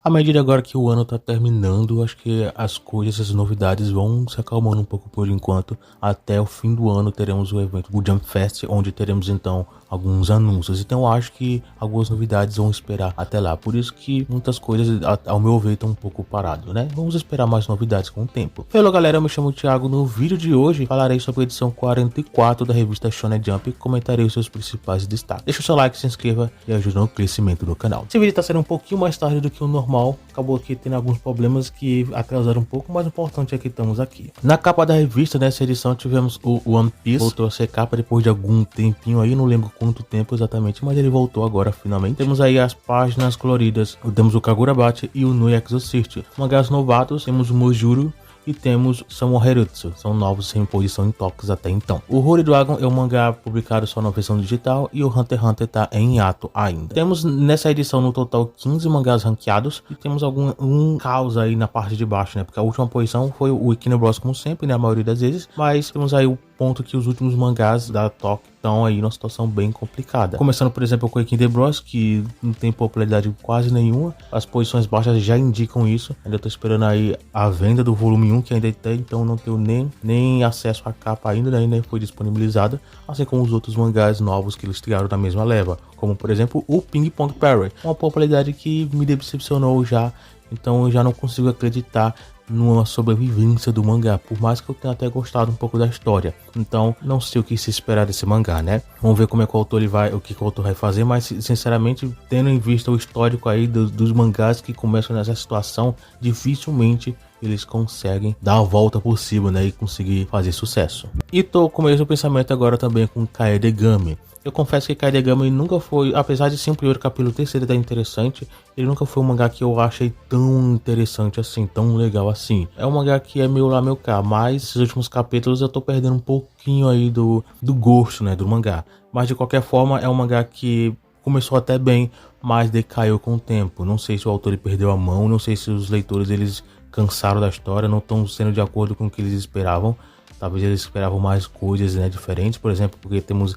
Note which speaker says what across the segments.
Speaker 1: À medida agora que o ano tá terminando, acho que as coisas, as novidades vão se acalmando um pouco por enquanto. Até o fim do ano teremos o evento, o Jump Fest, onde teremos então alguns anúncios. Então eu acho que algumas novidades vão esperar até lá. Por isso que muitas coisas, ao meu ver, estão um pouco parado, né? Vamos esperar mais novidades com o tempo. Hello galera, eu me chamo Thiago. No vídeo de hoje falarei sobre a edição 44 da revista Shonen Jump e comentarei os seus principais destaques. Deixa o seu like, se inscreva e ajude no crescimento do canal. Esse vídeo tá sendo um pouquinho mais tarde do que o normal. Acabou aqui tendo alguns problemas que atrasaram um pouco, mas o importante é que estamos aqui. Na capa da revista, nessa edição, tivemos o One Piece, voltou a ser capa depois de algum tempinho aí, não lembro quanto tempo exatamente, mas ele voltou agora finalmente. Temos aí as páginas coloridas, temos o Kagurabachi e o No Exorcist. Mangás novatos, temos o Mojuro e temos Samoherutsu, são novos sem posição em toques até então. O Holy Dragon é um mangá publicado só na versão digital e o Hunter x Hunter tá em hiato ainda. Temos nessa edição no total 15 mangás ranqueados e temos um caos aí na parte de baixo, né? Porque a última posição foi o Ikine Bros como sempre, né? A maioria das vezes, mas temos aí o ponto que os últimos mangás da Toque estão aí numa situação bem complicada. Começando, por exemplo, com o Ikine Bros, que não tem popularidade quase nenhuma. As posições baixas já indicam isso. Ainda tô esperando aí a venda do volume 1, que ainda tem, então não tenho nem acesso à capa ainda, né? Nem foi disponibilizada. Assim como os outros mangás novos que eles criaram na mesma leva. Como, por exemplo, o Ping Pong Parry. Uma popularidade que me decepcionou já. Então eu já não consigo acreditar numa sobrevivência do mangá, por mais que eu tenha até gostado um pouco da história. Então, não sei o que se esperar desse mangá, né? Vamos ver como é que o autor o que o autor vai fazer, mas sinceramente, tendo em vista o histórico aí dos mangás que começam nessa situação, dificilmente eles conseguem dar a volta por cima, né, e conseguir fazer sucesso. E tô com o mesmo pensamento agora também com Kaedegami. Eu confesso que Kaedegami nunca foi, apesar de sim o primeiro capítulo ter sido até interessante, ele nunca foi um mangá que eu achei tão interessante assim, tão legal assim. É um mangá que é meio lá, meu cá, mas esses últimos capítulos eu tô perdendo um pouquinho aí do gosto, né, do mangá. Mas de qualquer forma é um mangá que começou até bem, mas decaiu com o tempo. Não sei se o autor ele perdeu a mão, não sei se os leitores eles cansaram da história, não estão sendo de acordo com o que eles esperavam. Talvez eles esperavam mais coisas, né, diferentes, por exemplo, porque temos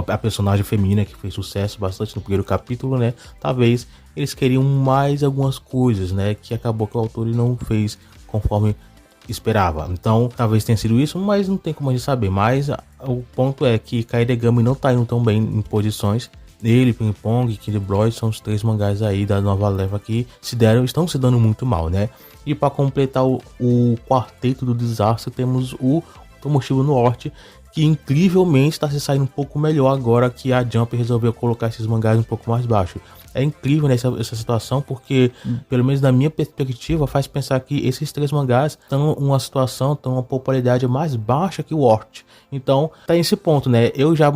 Speaker 1: a personagem feminina que fez sucesso bastante no primeiro capítulo, né? Talvez eles queriam mais algumas coisas, né, que acabou que o autor ele não fez conforme esperava. Então, talvez tenha sido isso, mas não tem como a gente saber. Mas o ponto é que Kaedegami não tá indo tão bem em posições. Ele, Ping Pong e Kid Bros são os três mangás aí da nova leva que estão se dando muito mal, né? E para completar o quarteto do desastre, temos o Tomoshiro Norte, que incrivelmente está se saindo um pouco melhor agora que a Jump resolveu colocar esses mangás um pouco mais baixo. É incrível nessa situação porque, pelo menos na minha perspectiva, faz pensar que esses três mangás estão numa situação, estão uma popularidade mais baixa que o Wart. Então, tá nesse ponto, né? Eu já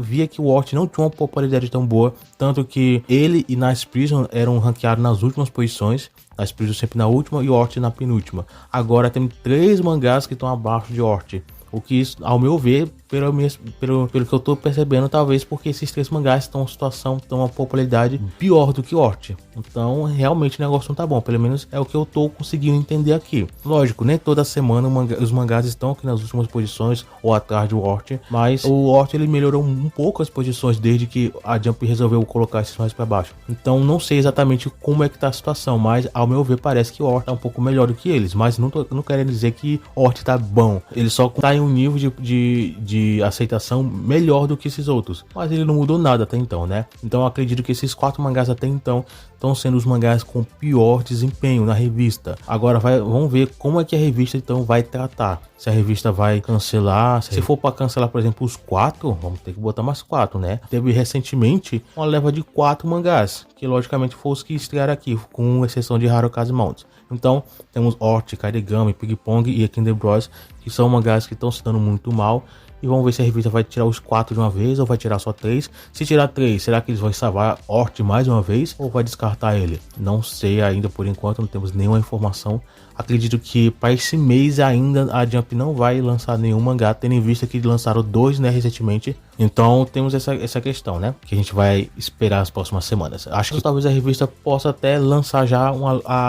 Speaker 1: via que o Wart não tinha uma popularidade tão boa, tanto que ele e Nice Prison eram ranqueados nas últimas posições. Nice Prison sempre na última e Wart na penúltima. Agora tem três mangás que estão abaixo de Wart. O que, ao meu ver, pelo que eu tô percebendo, talvez porque esses três mangás estão em uma situação, estão uma popularidade pior do que Wart. Então, realmente o negócio não tá bom. Pelo menos é o que eu tô conseguindo entender aqui. Lógico, nem toda semana os mangás estão aqui nas últimas posições ou atrás do Wart. Mas o Wart ele melhorou um pouco as posições desde que a Jump resolveu colocar esses mais para baixo. Então, não sei exatamente como é que tá a situação. Mas, ao meu ver, parece que o Wart tá um pouco melhor do que eles. Mas não querendo dizer que o Wart tá bom. Ele só tá em um nível de aceitação melhor do que esses outros, mas ele não mudou nada até então, né? Então eu acredito que esses 4 mangás até então estão sendo os mangás com pior desempenho na revista. Agora vamos ver como é que a revista então vai tratar. Se a revista vai cancelar, se for para cancelar, por exemplo, os 4, vamos ter que botar mais 4, né? Teve recentemente uma leva de 4 mangás, que logicamente foram os que estrearam aqui, com exceção de Harukaze Mount. Então, temos Ort, Kaedegami, Ping Pong e Akinde Bros, que são mangás que estão se dando muito mal. E vamos ver se a revista vai tirar os 4 de uma vez ou vai tirar só 3. Se tirar 3, será que eles vão salvar Ort mais uma vez ou vai descartar ele? Não sei ainda por enquanto, não temos nenhuma informação. Acredito que para esse mês ainda a Jump não vai lançar nenhum mangá, tendo em vista que lançaram 2, né, recentemente. Então temos essa questão, né, que a gente vai esperar as próximas semanas. Acho que talvez a revista possa até lançar já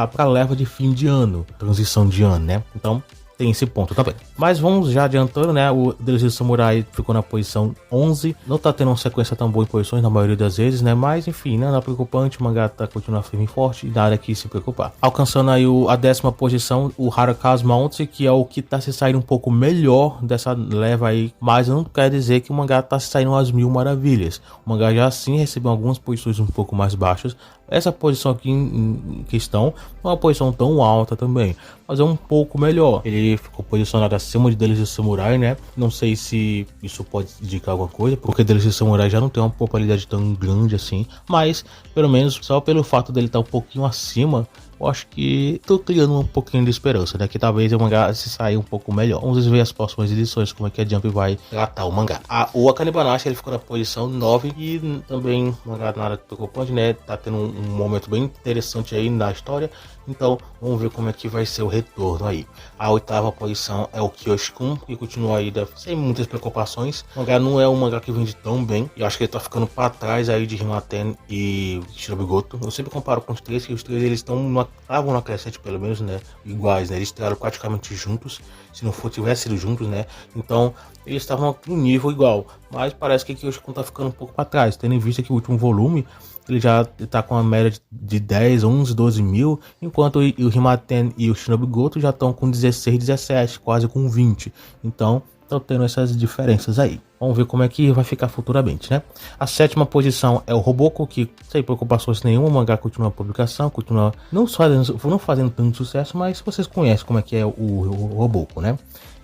Speaker 1: para leva de fim de ano, transição de ano, né. Então tem esse ponto também. Mas vamos já adiantando, né? O Delicioso Samurai ficou na posição 11. Não tá tendo uma sequência tão boa em posições na maioria das vezes, né? Mas enfim, nada preocupante. O mangá tá continuando firme e forte e nada que se preocupar. Alcançando aí a 10ª posição, o Haruka's Mount, que é o que tá se saindo um pouco melhor dessa leva aí. Mas não quer dizer que o mangá tá se saindo às mil maravilhas. O mangá já sim recebeu algumas posições um pouco mais baixas. Essa posição aqui em questão não é uma posição tão alta também, mas é um pouco melhor. Ele ficou posicionado acima de Delicioso Samurai, né? Não sei se isso pode indicar alguma coisa, porque Delicioso Samurai já não tem uma popularidade tão grande assim, mas pelo menos só pelo fato dele estar um pouquinho acima, eu acho que tô criando um pouquinho de esperança, né? Que talvez o mangá se saia um pouco melhor. Vamos ver as próximas edições, como é que a Jump vai tratar o mangá. O Akane Banashi, ele ficou na posição 9 e também o mangá nada preocupante, né? Tá tendo um momento bem interessante aí na história. Então, vamos ver como é que vai ser o retorno aí. A 8ª posição é o Kyoshi-kun, que continua aí sem muitas preocupações. O mangá não é um mangá que vende tão bem. E eu acho que ele tá ficando para trás aí de Himaten e Shinobi Goto. Eu sempre comparo com os três, que os três eles estavam na crescente, pelo menos, né? Iguais, né? Eles estavam praticamente juntos. Se não tivesse sido juntos, né? Então, eles estavam no nível igual. Mas parece que o Kyoshi-kun tá ficando um pouco para trás. Tendo em vista que o último volume ele já tá com uma média de 10, 11, 12 mil, enquanto o Himaten e o Shinobi Goto já estão com 16, 17, quase com 20. Então, estão tendo essas diferenças aí. Vamos ver como é que vai ficar futuramente, né? A 7ª posição é o Roboko, que sem preocupações nenhuma, o mangá continua a publicação, continua não fazendo tanto sucesso, mas vocês conhecem como é que é o Roboko, né?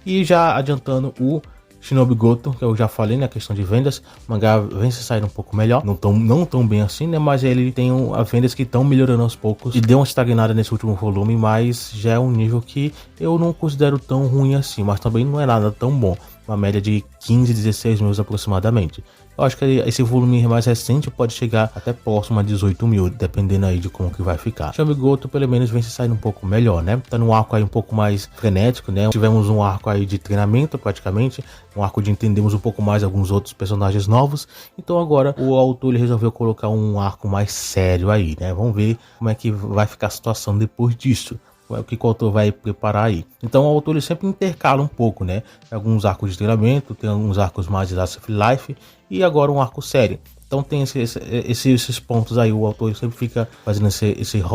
Speaker 1: E já adiantando o Shinobi Goto, que eu já falei na questão de vendas, o mangá vem se sair um pouco melhor, não tão bem assim, né? Mas ele tem as vendas que estão melhorando aos poucos e deu uma estagnada nesse último volume, mas já é um nível que eu não considero tão ruim assim, mas também não é nada tão bom. Uma média de 15, 16 mil aproximadamente. Eu acho que esse volume mais recente pode chegar até próximo a 18 mil, dependendo aí de como que vai ficar. Shinobi Goto pelo menos vem se saindo um pouco melhor, né? Tá num arco aí um pouco mais frenético, né? Tivemos um arco aí de treinamento praticamente, um arco de entendermos um pouco mais alguns outros personagens novos. Então agora o autor ele resolveu colocar um arco mais sério aí, né? Vamos ver como é que vai ficar a situação depois disso. O que o autor vai preparar aí. Então o autor ele sempre intercala um pouco, né? Alguns arcos de treinamento, tem alguns arcos mais de life e agora um arco sério. Então tem esses pontos aí, o autor sempre fica fazendo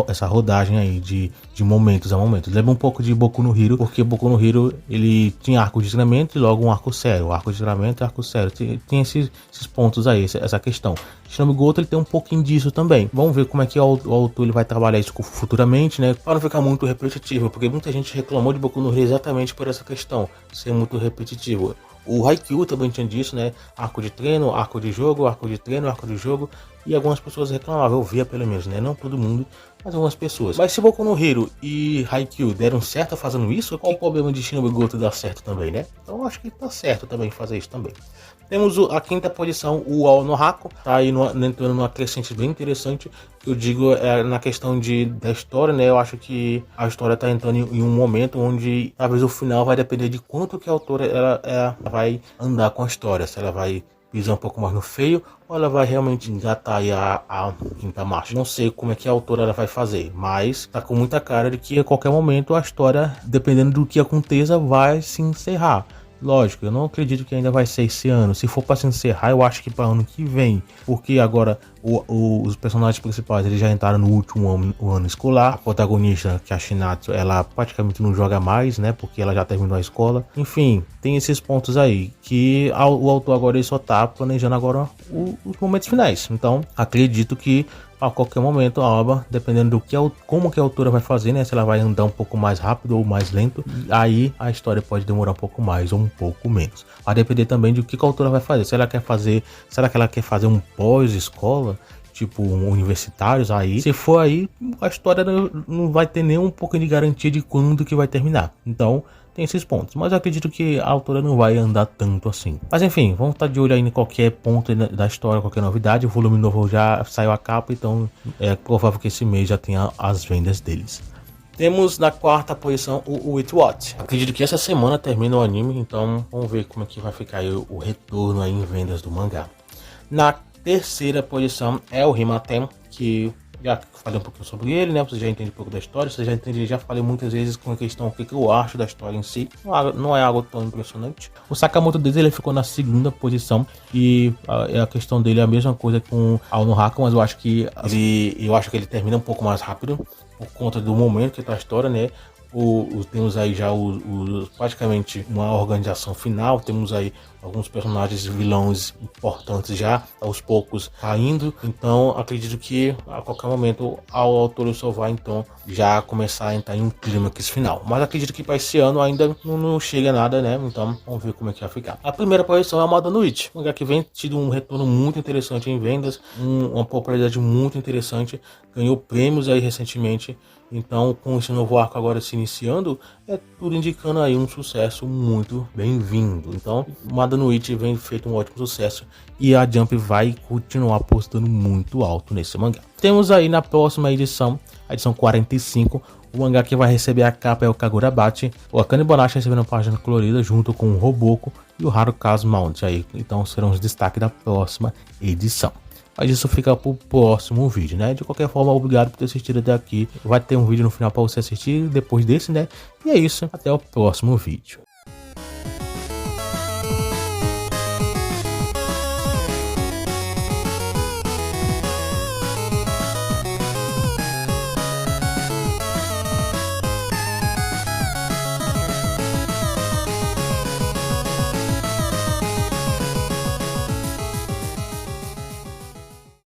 Speaker 1: essa rodagem aí de momentos a momentos. Lembra um pouco de Boku no Hero, porque Boku no Hero ele tinha arco de treinamento e logo um arco sério. Arco de treinamento e arco sério. Tem esses pontos aí, essa questão. Shinobi Goto ele tem um pouquinho disso também. Vamos ver como é que o autor ele vai trabalhar isso futuramente, né? Para não ficar muito repetitivo, porque muita gente reclamou de Boku no Hero exatamente por essa questão, ser muito repetitivo. O Haikyuu também tinha disso, né? Arco de treino, arco de jogo, arco de treino, arco de jogo. E algumas pessoas reclamavam, eu via pelo menos, né? Não todo mundo, mas algumas pessoas. Mas se Boku no Hero e Haikyuu deram certo fazendo isso, qual o problema de Shinobi Goto dar certo também, né? Então eu acho que tá certo também fazer isso também. Temos a 5ª posição, o Ao no Hako, tá aí entrando numa crescente bem interessante. Eu digo na questão da história, né? Eu acho que a história tá entrando em um momento onde talvez o final vai depender de quanto que a autora ela vai andar com a história. Se ela vai pisar um pouco mais no freio ou ela vai realmente engatar aí a quinta marcha. Não sei como é que a autora ela vai fazer, mas tá com muita cara de que a qualquer momento a história, dependendo do que aconteça, vai se encerrar. Lógico, eu não acredito que ainda vai ser esse ano. Se for para se encerrar, eu acho que para ano que vem. Porque agora os personagens principais eles já entraram no último ano escolar. A protagonista, que é a Shinatsu, ela praticamente não joga mais, né? Porque ela já terminou a escola. Enfim, tem esses pontos aí que o autor agora ele só tá planejando agora os momentos finais. Então, acredito que a qualquer momento a obra, dependendo como que a autora vai fazer, né? Se ela vai andar um pouco mais rápido ou mais lento, aí a história pode demorar um pouco mais ou um pouco menos. Vai depender também de o que a autora vai fazer. Será que ela quer fazer um pós-escola, tipo universitários aí? Se for aí, a história não vai ter nem um pouco de garantia de quando que vai terminar. Então, tem esses pontos, mas eu acredito que a autora não vai andar tanto assim. Mas enfim, vamos estar de olho aí em qualquer ponto da história, qualquer novidade. O volume novo já saiu a capa, então é provável que esse mês já tenha as vendas deles. Temos na 4ª posição o With What. Acredito que essa semana termina o anime, então vamos ver como é que vai ficar aí o retorno aí em vendas do mangá. Na 3ª posição é o Himaten, que Já falei um pouquinho sobre ele, né? Você já entende um pouco da história, você já entende, já falei muitas vezes com a questão o que eu acho da história em si. Não é algo tão impressionante. O Sakamoto Days ele ficou na segunda posição e a questão dele é a mesma coisa com a Konohaka, mas eu acho que ele termina um pouco mais rápido por conta do momento que tá a história, né? Temos aí já praticamente uma organização final, temos aí alguns personagens vilões importantes já aos poucos caindo, então acredito que a qualquer momento o autor só vai então já começar a entrar em um clímax final, mas acredito que para esse ano ainda não chega nada, né? Então vamos ver como é que vai ficar. A primeira aparição é a Moda Noite, um lugar que vem tido um retorno muito interessante em vendas, uma popularidade muito interessante, ganhou prêmios aí recentemente. Então, com esse novo arco agora se iniciando, é tudo indicando aí um sucesso muito bem-vindo. Então, Mada no It vem feito um ótimo sucesso e a Jump vai continuar apostando muito alto nesse mangá. Temos aí na próxima edição, a edição 45, o mangá que vai receber a capa é o Kagurabachi, o Akane Bonashi recebendo a página colorida junto com o Roboco e o Haruka's Mount aí. Então, serão os destaques da próxima edição. Mas isso fica pro próximo vídeo, né? De qualquer forma, obrigado por ter assistido até aqui. Vai ter um vídeo no final para você assistir depois desse, né? E é isso, até o próximo vídeo.